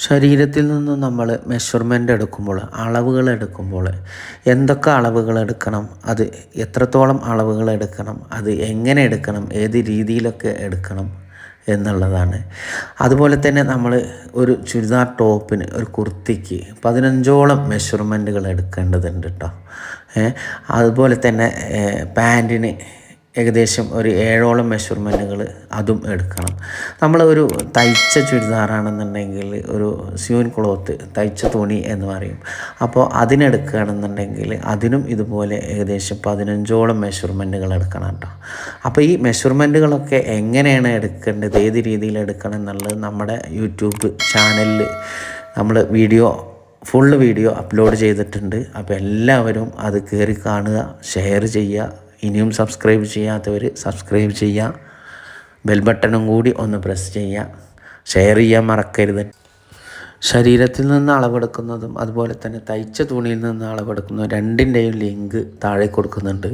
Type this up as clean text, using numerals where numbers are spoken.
ശരീരത്തിൽ നിന്ന് നമ്മൾ മെഷർമെൻ്റ് എടുക്കുമ്പോൾ അളവുകൾ എടുക്കുമ്പോൾ എന്തൊക്കെ അളവുകൾ എടുക്കണം, അത് എത്രത്തോളം അളവുകൾ എടുക്കണം, അത് എങ്ങനെ എടുക്കണം, ഏത് രീതിയിലൊക്കെ എടുക്കണം എന്നുള്ളതാണ്. അതുപോലെ തന്നെ നമ്മൾ ഒരു ചുരിദാർ ടോപ്പിന്, ഒരു കുർത്തിക്ക് 15ഓളം മെഷർമെൻറ്റുകൾ എടുക്കേണ്ടതുണ്ട് കേട്ടോ. അതുപോലെ തന്നെ പാൻറ്റിന് ഏകദേശം ഒരു 7ഓളം മെഷർമെൻറ്റുകൾ അതും എടുക്കണം. നമ്മൾ ഒരു തയ്ച്ച ചുരിദാറാണെന്നുണ്ടെങ്കിൽ ഒരു സ്യൂൻ ക്ലോത്ത്, തയ്ച്ച തുണി എന്ന് പറയും. അപ്പോൾ അതിനെടുക്കുകയാണെന്നുണ്ടെങ്കിൽ അതിനും ഇതുപോലെ ഏകദേശം 15ഓളം മെഷർമെൻറ്റുകൾ എടുക്കണം കേട്ടോ. അപ്പോൾ ഈ മെഷർമെൻറ്റുകളൊക്കെ എങ്ങനെയാണ് എടുക്കേണ്ടത്, ഏത് രീതിയിൽ എടുക്കണം എന്നുള്ളത് നമ്മുടെ യൂട്യൂബ് ചാനലിൽ നമ്മൾ ഫുള്ള് വീഡിയോ അപ്ലോഡ് ചെയ്തിട്ടുണ്ട്. അപ്പോൾ എല്ലാവരും അത് കയറി കാണുക, ഷെയർ ചെയ്യുക. ഇനിയും സബ്സ്ക്രൈബ് ചെയ്യാത്തവർ സബ്സ്ക്രൈബ് ചെയ്യുക, ബെൽ ബട്ടണും കൂടി ഒന്ന് പ്രസ് ചെയ്യുക, ഷെയർ ചെയ്യാൻ മറക്കരുത്. ശരീരത്തിൽ നിന്ന് അളവെടുക്കുന്നതും അതുപോലെ തന്നെ തയ്ച്ച തുണിയിൽ നിന്ന് അളവെടുക്കുന്നതും രണ്ടിൻ്റെയും ലിങ്ക് താഴെ കൊടുക്കുന്നുണ്ട്.